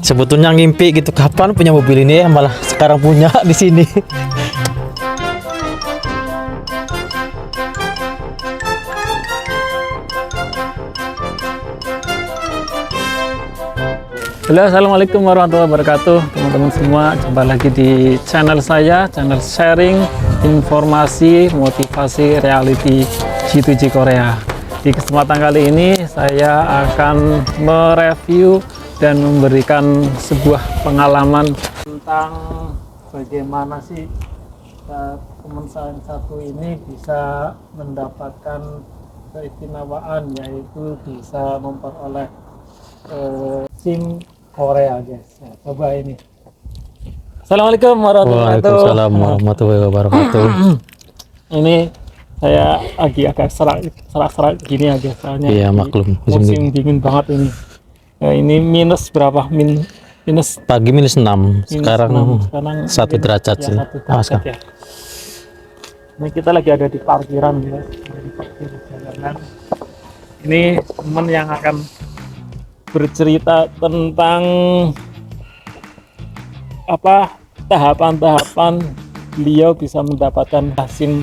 Sebetulnya ngimpi gitu kapan punya mobil ini ya, malah sekarang punya di sini. Halo, assalamualaikum warahmatullahi wabarakatuh, teman-teman semua. Jumpa lagi di channel saya, channel sharing informasi, motivasi, reality G2G Korea. Di kesempatan kali ini saya akan mereview dan memberikan sebuah pengalaman tentang bagaimana sih teman saya yang satu ini bisa mendapatkan keistimewaan, yaitu bisa memperoleh SIM Korea, guys. Ya, coba ini. Assalamualaikum warahmatullahi wabarakatuh. Waalaikumsalam warahmatullahi wabarakatuh. Ini saya lagi agak serak gini aja soalnya. Iya, maklum. Musim dingin banget ini. Ya, ini minus berapa? Minus Pagi minus 6, sekarang 1 derajat ya, sih. 1 derajat ya. Ini kita lagi ada di parkiran, ya. Ada di parkir jalanan. Ini teman yang akan bercerita tentang apa tahapan-tahapan beliau bisa mendapatkan SIM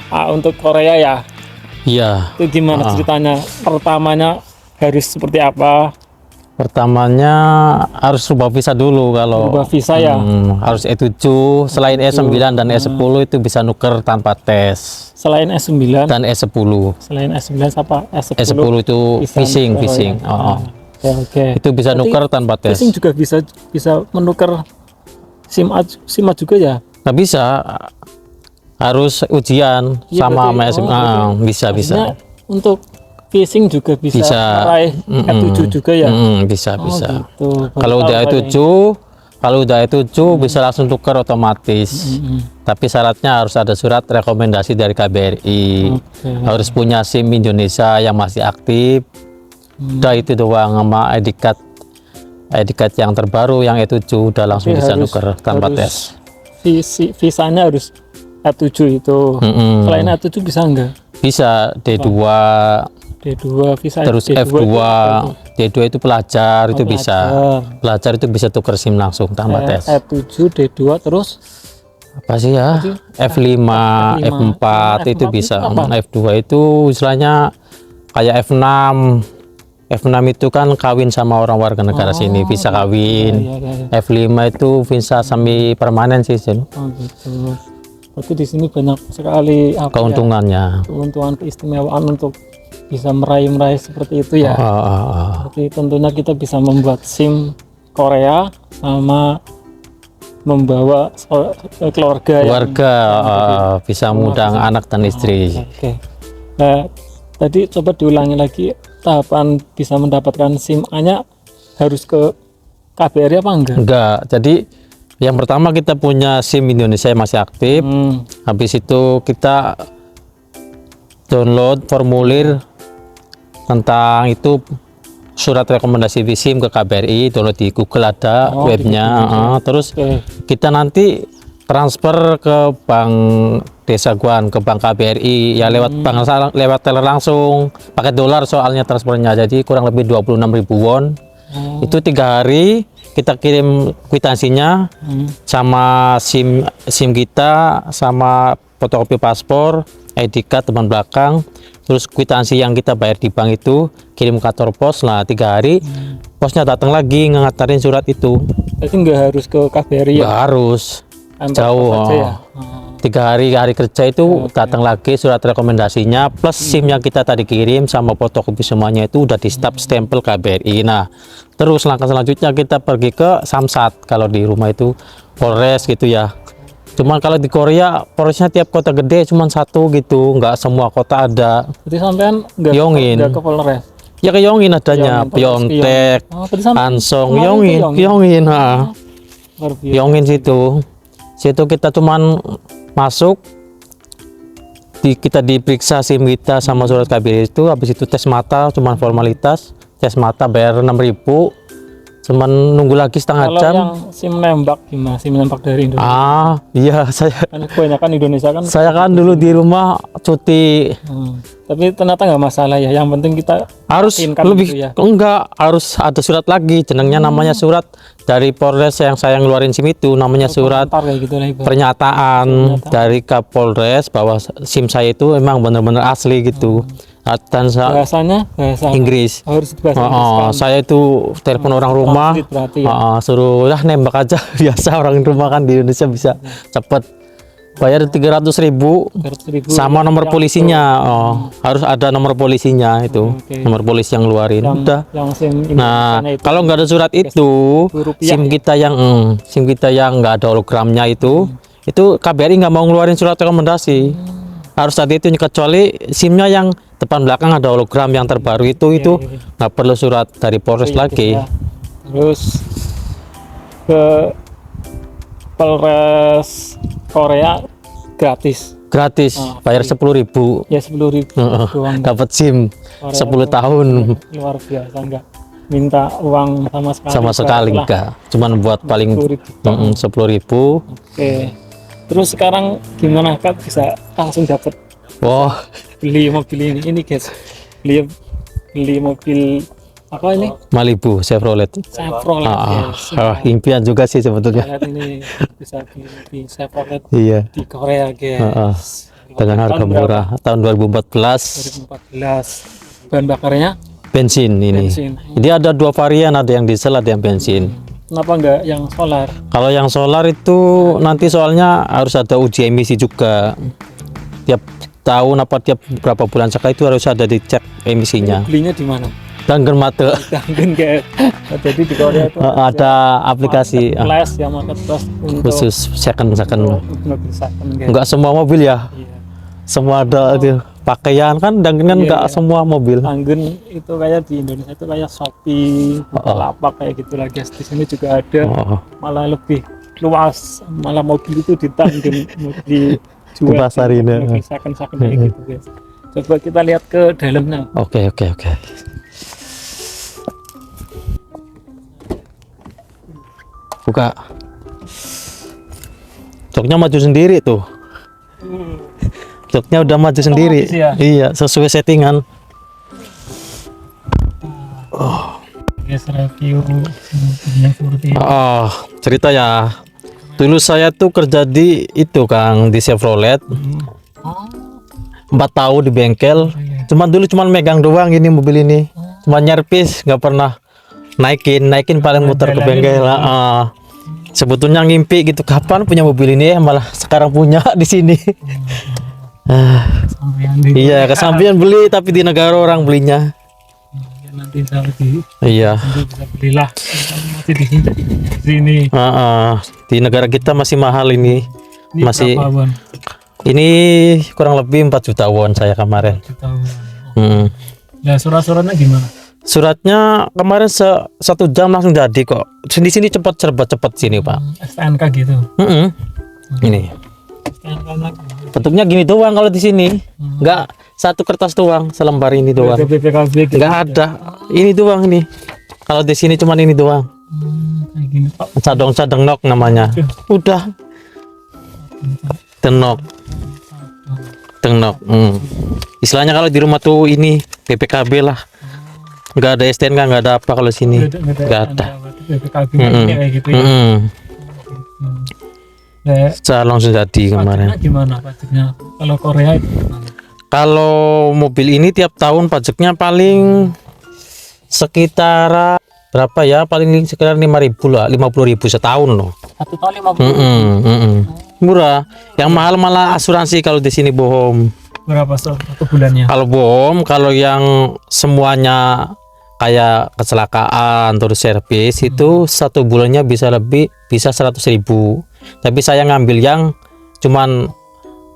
A untuk Korea ya. Iya. Itu gimana ceritanya? Pertamanya harus seperti apa? Pertamanya harus rubah visa dulu. Kalau Rubah visa ya. Harus E7, selain E9 dan E10 itu bisa nuker tanpa tes. Selain S9 Dan E10. selain S9 apa? S10 itu phishing. ya. Oke. Itu bisa nuker tanpa tes. Phishing juga bisa menukar SIM A juga ya? Nggak bisa, harus ujian Iya, sama berarti- bisa. Maksudnya untuk phishing juga bisa meraih E7 juga ya? Bisa. Gitu. Kalau udah E7 bisa langsung tuker otomatis. Tapi syaratnya harus ada surat rekomendasi dari KBRI. Oke. Harus punya SIM Indonesia yang masih aktif. Udah itu doang, sama ID card yang terbaru yang E7 udah langsung bisa nuker tanpa tes. Visanya harus E7 itu. Selain E7 bisa enggak? Bisa D2, D2 visa terus D2 F2, D2 itu pelajar, itu bisa. Pelajar itu bisa tuker SIM langsung tanpa tes. E7, D2 terus Apa sih ya? F5, F4 itu bisa. F2 itu istilahnya kayak F6. F6 itu kan kawin sama orang warga negara sini, bisa kawin. iya. F5 itu visa semi permanen sih. Oh gitu. Berarti di sini banyak sekali apa Keuntungannya. ya, keuntungan keistimewaan untuk bisa meraih seperti itu ya. Berarti tentunya kita bisa membuat SIM Korea sama membawa keluarga bisa mengundang anak dan istri. Oke. Nah, tadi coba diulangi lagi tahapan bisa mendapatkan SIM A-nya harus ke KBRI apa enggak? Jadi yang pertama kita punya SIM Indonesia yang masih aktif. Habis itu kita download formulir tentang itu, surat rekomendasi SIM ke KBRI, download di Google ada webnya. Terus kita nanti transfer ke Bank Desa Guan, ke Bank KBRI ya, lewat teller langsung, pakai dolar soalnya transfernya, jadi kurang lebih 26.000 won. Itu 3 hari kita kirim kwitansinya sama SIM kita, sama fotokopi paspor, ID card depan belakang, terus kwitansi yang kita bayar di bank itu kirim ke kantor pos. Nah 3 hari posnya datang lagi ngantarin surat itu. Jadi nggak harus ke KBRI ya? Nggak harus, jauh. Ya? 3 hari kerja itu datang lagi surat rekomendasinya plus SIM yang kita tadi kirim sama fotokopi semuanya itu udah di stempel KBRI. Nah terus langkah selanjutnya kita pergi ke Samsat, kalau di rumah itu Polres gitu ya. Cuman kalau di Korea Polresnya tiap kota gede cuman satu gitu, nggak semua kota ada. Berarti sampean nggak ke Polres? Ya ke Yongin adanya, Pyeongtaek, Ansong, Yongin. Yongin situ kita cuman masuk, kita diperiksa SIM kita sama surat KBRI itu. Habis itu tes mata, cuman formalitas tes mata, bayar 6.000. Cuman nunggu lagi setengah Kalau jam. yang SIM nembak gimana? SIM nembak dari Indonesia. Iya, saya Kan kebanyakan Indonesia kan. kan dulu di rumah cuti Tapi ternyata nggak masalah ya. Yang penting kita harus yakinkan lebih gitu ya. enggak harus ada surat lagi, jenengnya namanya surat dari Polres yang saya ngeluarin SIM itu, namanya surat Ntar kayak gitu lah Ibu. pernyataan dari Kapolres bahwa SIM saya itu emang benar-benar asli gitu. Dan Bahasanya bahasa Inggris. harus bahasa Inggris kan. Saya itu telepon orang rumah, Translate berarti ya. suruh lah nembak aja. Biasa orang rumah kan di Indonesia bisa cepet. Bayar 300.000 300.000 sama nomor polisinya. Harus ada nomor polisinya itu, Oke. nomor polisi yang ngeluarin. Udah. Yang SIM Nah, Indonesianya itu. kalau nggak ada surat itu, Rupiah SIM ya? kita yang nggak ada hologramnya itu KBRI nggak mau ngeluarin surat rekomendasi. Harus ada itu, kecuali SIM-nya yang depan belakang ada hologram yang terbaru itu nggak perlu surat dari Polres lagi. Ya. Terus ke Polres Korea gratis. Gratis, bayar 10.000. Ya 10.000 doang. Dapat SIM Korea 10 tahun. Luar biasa, enggak minta uang sama sekali. Sama sekali Lah, enggak. Cuman buat paling 10.000. Oke. Terus sekarang gimana Kak bisa langsung dapat Wah, beli mobil ini guys? Beli mobil apa ini? Malibu Chevrolet. Chevrolet. Guys. Impian juga sih sebetulnya. Lihat ini bisa beli di Chevrolet Iya. di Korea guys. Dengan harga Tahun berapa? murah tahun 2014. 2014. Bahan bakarnya Bensin ini. bensin. Jadi ada dua varian, ada yang diesel, ada yang bensin. Kenapa enggak yang solar? Kalau yang solar itu nanti soalnya harus ada uji emisi juga. Tiap tahun apa tiap berapa bulan sekali itu harus ada dicek emisinya. Belinya di mana? Dan mate Jangan guys. Jadi di Korea itu ada aplikasi marketplace ya, marketplace untuk khusus second. mobil second guys. Enggak semua mobil ya. Iya. Semua ada itu pakaian kan, dan kan enggak semua mobil. Anggun itu kayak di Indonesia itu kayak Shopee, Bukalapak kayak gitu lah guys. Di sini juga ada, malah lebih luas, malah mobil itu ditanggung dijual Dipasarin, ya. mobil second kayak gitu guys. Coba kita lihat ke dalamnya. Oke. Buka. Joknya maju sendiri tuh. Joknya udah maju sendiri. ya? Iya, sesuai settingan. Guys, review mobilnya seperti ini. Cerita ya. Dulu saya tuh kerja di itu Kang, di Chevrolet. 4 tahun di bengkel. Cuma megang doang ini mobil ini. Cuma nyerpis, nggak pernah naikin paling muter ke bengkel. Sebetulnya ngimpi gitu, kapan punya mobil ini, malah sekarang punya di sini. Iya, kesampian beli tapi di negara orang belinya. Nanti Saudi Iya. bisa belilah, masih di sini. Di negara kita masih mahal ini. Ini Masih berapa, Wan? ini kurang lebih 4 juta won saya kemarin. Nah, surat-suratnya gimana? Suratnya kemarin 1 jam langsung jadi kok. Di sini cepat sini Pak. STNK gitu. Ini STNK-nya bentuknya gini doang kalau di sini. Enggak satu kertas doang, selembar ini doang. BPKB gitu. Enggak ada. Ini doang ini. Kalau di sini cuman ini doang. Kayak gini Pak. Cadong nok namanya. Udah. Tenok. Istilahnya kalau di rumah tuh ini BPKB lah. Enggak ada STNK, enggak ada apa kalau sini. Enggak ada. BPKB kayak gitu ya. Nah, Saya langsung jadi kemarin. pajaknya gimana pajaknya? Kalau Korea itu gimana? Kalau mobil ini tiap tahun pajaknya paling sekitar berapa ya? Paling sekitar 5.000 lah, 50.000 setahun loh. 1 tahun 50. Murah. Yang mahal malah asuransi kalau di sini bohong. Berapa satu bulannya? Kalau bohong, kalau yang semuanya kayak kecelakaan terus servis itu 1 bulannya bisa 100.000. Tapi saya ngambil yang cuman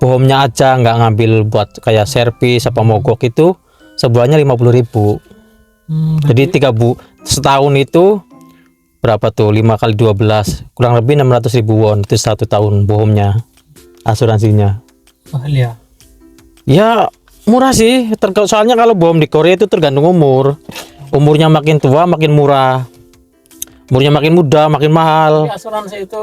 bohongnya aja, nggak ngambil buat kayak servis apa mogok, itu sebulannya 50.000. Jadi setahun itu berapa tuh, 5 kali 12 kurang lebih 600.000 won, itu 1 tahun bohongnya, asuransinya. Mahal ya? Ya murah sih, soalnya kalau bohong di Korea itu tergantung umurnya, makin tua makin murah. umurnya makin muda makin mahal. Tapi asuransi itu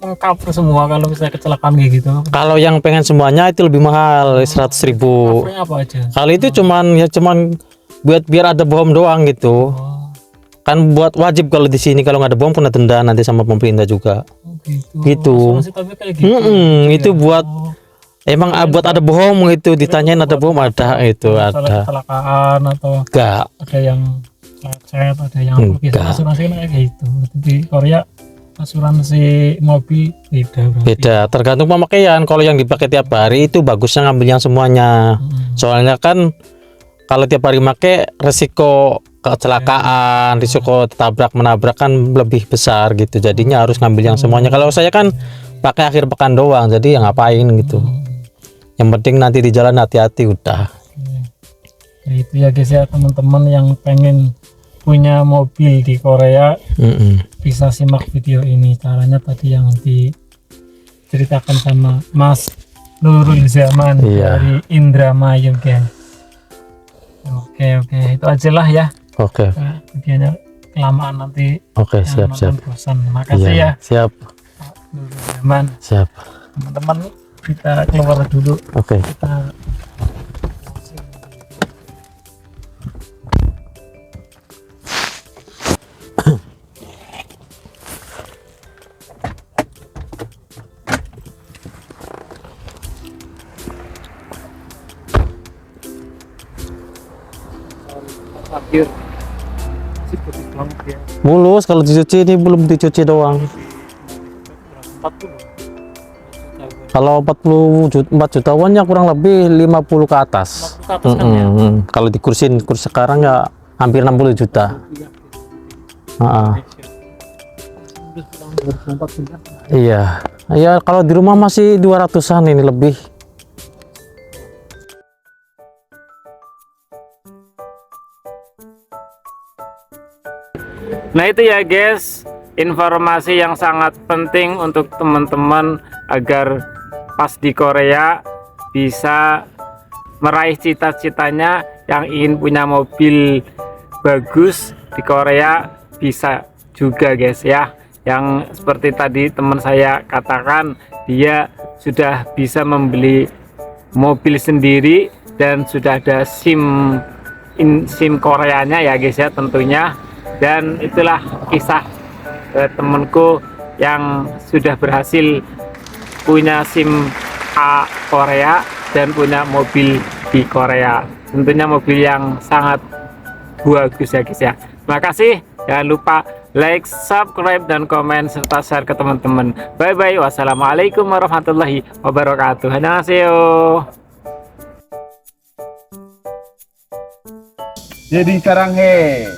mengcover semua kalau misalnya kecelakaan kayak gitu. Kalau yang pengen semuanya itu lebih mahal, 100.000. Covernya apa aja? Kalau itu cuman buat biar ada bom doang gitu. Oh, Kan buat wajib kalau di sini, kalau nggak ada bom kena denda nanti sama pemerintah juga. gitu. Gitu. Asuransi tapi kayak gitu. Itu buat Oh, emang buat ada bom itu, ditanyain ada bom, ada itu misalnya ada. kecelakaan atau Enggak. ada yang lecet, ada yang apa gitu. Enggak. Asuransi kan kayak gitu. Di Korea asuransi mobil beda berarti. Beda, tergantung pemakaian. Kalau yang dipakai tiap hari itu bagusnya ngambil yang semuanya. Soalnya kan kalau tiap hari make resiko kecelakaan, risiko tabrak menabrak kan lebih besar gitu. Jadinya harus ngambil yang semuanya. Kalau saya kan pakai akhir pekan doang, jadi ya ngapain gitu. Yang penting nanti di jalan hati-hati udah. Ya, itu ya guys ya, teman-teman yang pengen punya mobil di Korea bisa simak video ini. Caranya tadi yang diceritakan sama Mas Nurul Zaman dari Indramayu guys. Oke, itu aja lah ya. Oke. Videonya kelamaan nanti. Oke, siap. Bosan. Makasih ya. Siap. Nurul Zaman. Siap. Teman-teman kita keluar dulu. Oke. Kita akhir sih putih banget ya. Mulus kalau dicuci, ini belum dicuci doang. 40. Kalau 4 jutawan ya kurang lebih 50 ke atas. 50 ke atas kan ya. Kalau di kursi sekarang ya hampir 60 juta. Iya. Ya kalau di rumah masih 200-an ini lebih. Nah itu ya guys, informasi yang sangat penting untuk teman-teman agar pas di Korea bisa meraih cita-citanya yang ingin punya mobil bagus di Korea, bisa juga guys ya. Yang seperti tadi teman saya katakan, dia sudah bisa membeli mobil sendiri dan sudah ada SIM Koreanya ya guys ya tentunya. Dan itulah kisah temanku yang sudah berhasil punya SIM A Korea dan punya mobil di Korea. Tentunya mobil yang sangat bagus ya guys ya. Terima kasih, jangan lupa like, subscribe, dan komen serta share ke teman-teman. Bye bye, wassalamualaikum warahmatullahi wabarakatuh. Annyeonghaseyo. Jadi saranghe.